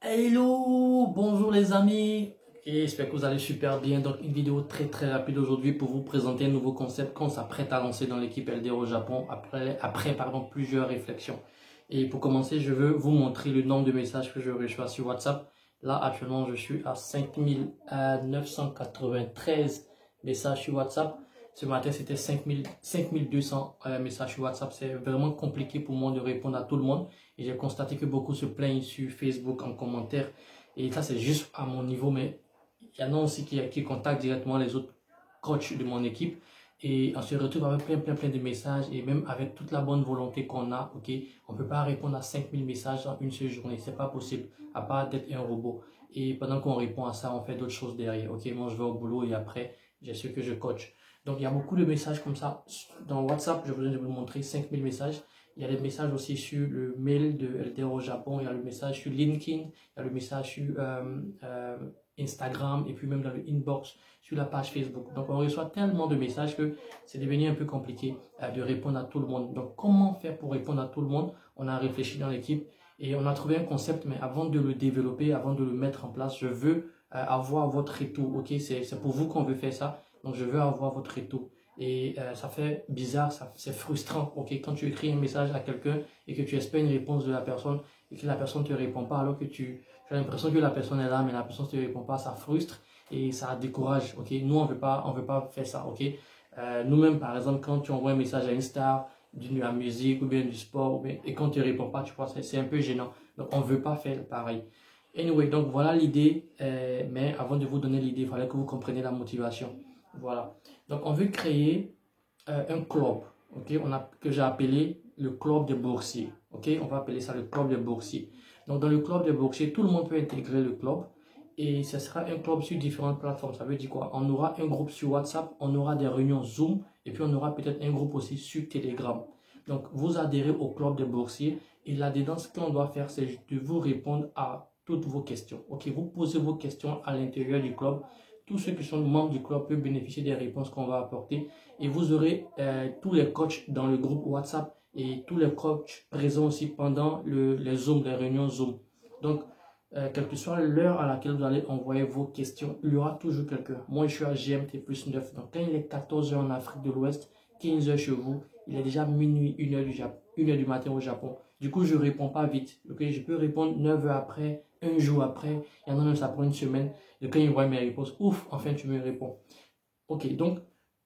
Hello, bonjour les amis, et j'espère que vous allez super bien. Donc une vidéo très rapide aujourd'hui pour vous présenter un nouveau concept qu'on s'apprête à lancer dans l'équipe LDR au Japon après plusieurs réflexions. Et pour commencer, je veux vous montrer le nombre de messages que je reçois sur WhatsApp. Là actuellement je suis à 5993 messages sur WhatsApp. Ce matin c'était 5200 messages sur WhatsApp. C'est vraiment compliqué pour moi de répondre à tout le monde. Et j'ai constaté que beaucoup se plaignent sur Facebook en commentaire. Et ça, c'est juste à mon niveau, mais il y en a aussi qui contactent directement les autres coachs de mon équipe. Et on se retrouve avec plein de messages. Et même avec toute la bonne volonté qu'on a, ok, on ne peut pas répondre à 5000 messages en une seule journée. C'est pas possible, à part d'être un robot. Et pendant qu'on répond à ça, on fait d'autres choses derrière. Ok, moi, je vais au boulot et après, j'ai ce que je coach. Donc, il y a beaucoup de messages comme ça. Dans WhatsApp, je viens de vous montrer 5000 messages. Il y a des messages aussi sur le mail de LDR au Japon, il y a le message sur LinkedIn, il y a le message sur Instagram et puis même dans le inbox sur la page Facebook. Donc on reçoit tellement de messages que c'est devenu un peu compliqué de répondre à tout le monde. Donc comment faire pour répondre à tout le monde? On a réfléchi dans l'équipe et on a trouvé un concept, mais avant de le développer, avant de le mettre en place, je veux avoir votre retour. Ok, c'est pour vous qu'on veut faire ça. Donc je veux avoir votre retour. Et ça fait bizarre, c'est frustrant, ok, quand tu écris un message à quelqu'un et que tu espères une réponse de la personne et que la personne ne te répond pas alors que tu as l'impression que la personne est là mais la personne ne te répond pas, ça frustre et ça décourage, ok. Nous on veut pas faire ça, ok. Nous-mêmes par exemple quand tu envoies un message à une star de la musique ou bien du sport et qu'on ne te répond pas, tu vois, c'est un peu gênant. Donc on veut pas faire pareil. Anyway, donc voilà l'idée, mais avant de vous donner l'idée, il fallait que vous compreniez la motivation. Voilà. Donc, on veut créer un club, ok, que j'ai appelé le club des boursiers. Ok, on va appeler ça le club des boursiers. Donc, dans le club des boursiers, tout le monde peut intégrer le club et ce sera un club sur différentes plateformes. Ça veut dire quoi? On aura un groupe sur WhatsApp, on aura des réunions Zoom et puis on aura peut-être un groupe aussi sur Telegram. Donc, vous adhérez au club des boursiers et là-dedans, ce qu'on doit faire, c'est de vous répondre à toutes vos questions. Ok, vous posez vos questions à l'intérieur du club. Tous ceux qui sont membres du club peuvent bénéficier des réponses qu'on va apporter et vous aurez tous les coachs dans le groupe WhatsApp et tous les coachs présents aussi pendant les Zoom, les réunions Zoom. Donc, quelle que soit l'heure à laquelle vous allez envoyer vos questions, il y aura toujours quelqu'un. Moi, je suis à GMT plus 9. Donc, quand il est 14 h en Afrique de l'Ouest, 15 h chez vous, il est déjà minuit, 1 h du matin au Japon. Du coup, je ne réponds pas vite. Okay? Je peux répondre 9 h après, un jour après. Il y en a même, ça prend une semaine. Et quand ils voient mes réponses, ouf, enfin, tu me réponds. Ok, donc,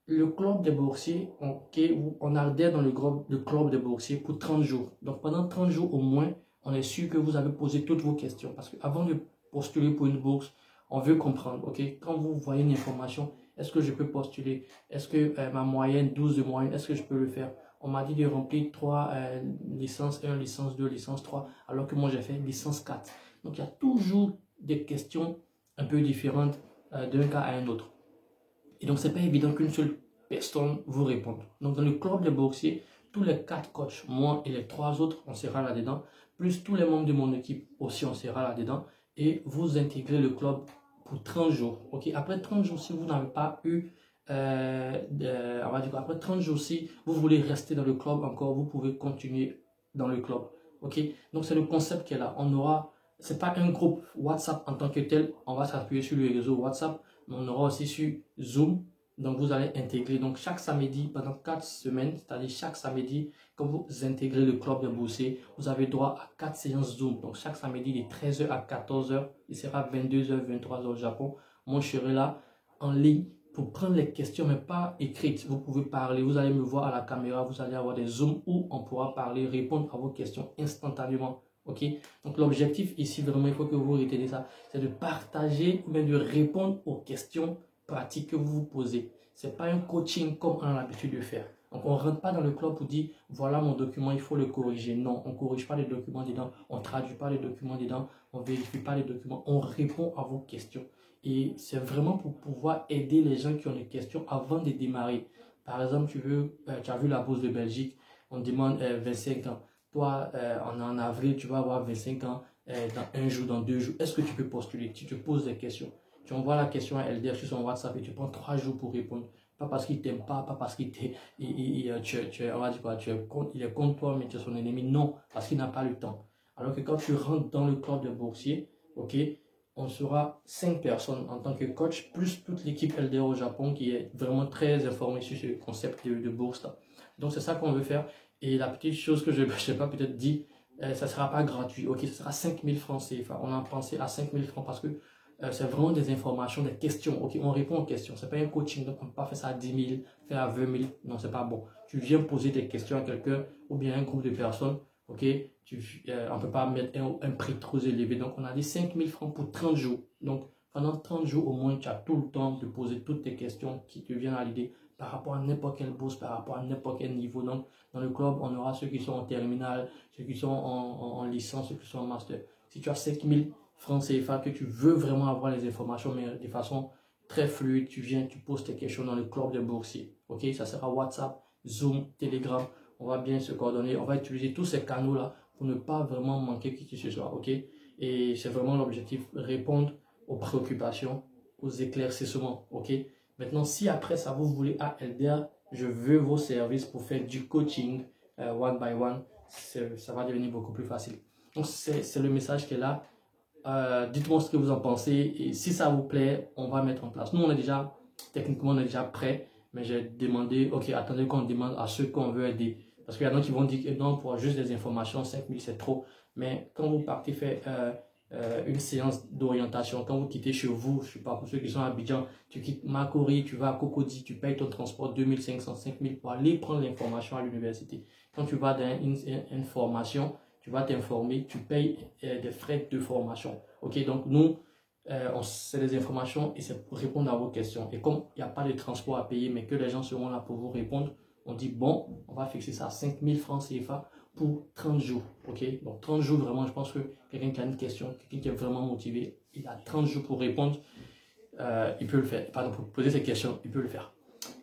le club des boursiers, okay, on adhère dans le club des boursiers pour 30 jours. Donc, pendant 30 jours au moins, on est sûr que vous avez posé toutes vos questions. Parce qu'avant de postuler pour une bourse, on veut comprendre, ok, quand vous voyez une information, est-ce que je peux postuler? Est-ce que ma moyenne, 12 de moyenne, est-ce que je peux le faire? On m'a dit de remplir 3 licences 1, licence 2, licence 3, alors que moi j'ai fait licence 4. Donc il y a toujours des questions un peu différentes d'un cas à un autre. Et donc c'est pas évident qu'une seule personne vous réponde. Donc dans le club des boursiers, tous les 4 coachs, moi et les 3 autres, on sera là-dedans, plus tous les membres de mon équipe aussi, on sera là-dedans, et vous intégrez le club pour 30 jours. Ok, après 30 jours, si vous n'avez pas eu, on va dire quoi, après 30 jours, si vous voulez rester dans le club encore, vous pouvez continuer dans le club. Ok, donc c'est le concept qui est là. On aura, c'est pas un groupe WhatsApp en tant que tel, on va s'appuyer sur le réseau WhatsApp, mais on aura aussi sur Zoom. Donc vous allez intégrer, donc chaque samedi pendant 4 semaines, c'est-à-dire chaque samedi, quand vous intégrez le club de boursier, vous avez droit à 4 séances Zoom. Donc chaque samedi de 13 h à 14 h, il sera 22 h, 23 h au Japon. Moi je serai là en ligne pour prendre les questions, mais pas écrites. Vous pouvez parler, vous allez me voir à la caméra, vous allez avoir des Zooms où on pourra parler, répondre à vos questions instantanément. Ok, donc l'objectif ici, vraiment, il faut que vous retenez ça, c'est de partager, mais de répondre aux questions pratiques que vous vous posez. Ce n'est pas un coaching comme on a l'habitude de faire. Donc on ne rentre pas dans le club pour dire, voilà mon document, il faut le corriger. Non, on ne corrige pas les documents dedans, on ne traduit pas les documents dedans, on ne vérifie pas les documents, on répond à vos questions. Et c'est vraiment pour pouvoir aider les gens qui ont des questions avant de démarrer. Par exemple, tu as vu la bourse de Belgique, on demande 25 ans. Toi, en avril, tu vas avoir 25 ans, dans un jour, dans 2 jours. Est-ce que tu peux postuler? Tu te poses des questions. Tu envoies la question à LDR sur son WhatsApp et tu prends 3 jours pour répondre. Pas parce qu'il t'aime pas parce qu'il on va dire quoi, il est contre toi, mais tu es son ennemi. Non, parce qu'il n'a pas le temps. Alors que quand tu rentres dans le club de boursier, ok? On sera 5 personnes en tant que coach, plus toute l'équipe LDR au Japon qui est vraiment très informée sur ce concept de bourse là. Donc c'est ça qu'on veut faire. Et la petite chose que je n'ai pas peut-être dit, ça ne sera pas gratuit, ok? Ce sera 5000 francs CFA. On a pensé à 5000 francs parce que c'est vraiment des informations, des questions, ok? On répond aux questions. C'est pas un coaching, donc on ne peut pas faire ça à 10 000, faire à 20 000. Non, c'est pas bon. Tu viens poser des questions à quelqu'un ou bien à un groupe de personnes, ok? On ne peut pas mettre un prix trop élevé. Donc, on a dit 5000 francs pour 30 jours. Donc, pendant 30 jours, au moins, tu as tout le temps de poser toutes tes questions qui te viennent à l'idée par rapport à n'importe quelle bourse, par rapport à n'importe quel niveau. Donc, dans le club, on aura ceux qui sont en terminale, ceux qui sont en licence, ceux qui sont en master. Si tu as 5000 francs CFA, que tu veux vraiment avoir les informations, mais de façon très fluide, tu viens, tu poses tes questions dans le club des boursiers. Ok, ça sera WhatsApp, Zoom, Telegram. On va bien se coordonner. On va utiliser tous ces canaux-là pour ne pas vraiment manquer qui que ce soit, ok? Et c'est vraiment l'objectif, répondre aux préoccupations, aux éclaircissements, ok? Maintenant, si après ça, vous voulez, LDR, je veux vos services pour faire du coaching one by one, ça va devenir beaucoup plus facile. Donc, c'est le message qui est là. Dites-moi ce que vous en pensez et si ça vous plaît, on va mettre en place. Nous, techniquement, on est déjà prêt, mais j'ai demandé, ok, attendez qu'on demande à ceux qu'on veut aider. Parce qu'il y en a qui vont dire que non, pour juste des informations, 5000 c'est trop. Mais quand vous partez faire une séance d'orientation, quand vous quittez chez vous, je ne sais pas, pour ceux qui sont à Abidjan, tu quittes Makori, tu vas à Cocody, tu payes ton transport 2500, 5000 pour aller prendre l'information à l'université. Quand tu vas dans une formation, tu vas t'informer, tu payes des frais de formation. Ok, donc nous, c'est des informations et c'est pour répondre à vos questions. Et comme il n'y a pas de transport à payer, mais que les gens seront là pour vous répondre, on dit bon, on va fixer ça à 5000 francs CFA pour 30 jours. Ok, donc 30 jours, vraiment, je pense que quelqu'un qui a une question, quelqu'un qui est vraiment motivé, il a 30 jours pour répondre, il peut le faire. Pardon, pour poser ses questions, il peut le faire.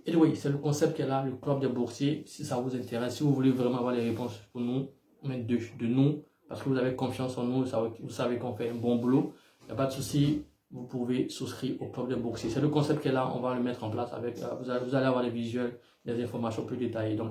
Et oui, c'est le concept qu'est là, le club des boursiers. Si ça vous intéresse, si vous voulez vraiment avoir les réponses pour nous, mettre de nous, parce que vous avez confiance en nous, vous savez qu'on fait un bon boulot, il n'y a pas de souci, vous pouvez souscrire au club des boursiers. C'est le concept qu'est là, on va le mettre en place avec, vous allez avoir les visuels, des informations plus détaillées. Donc,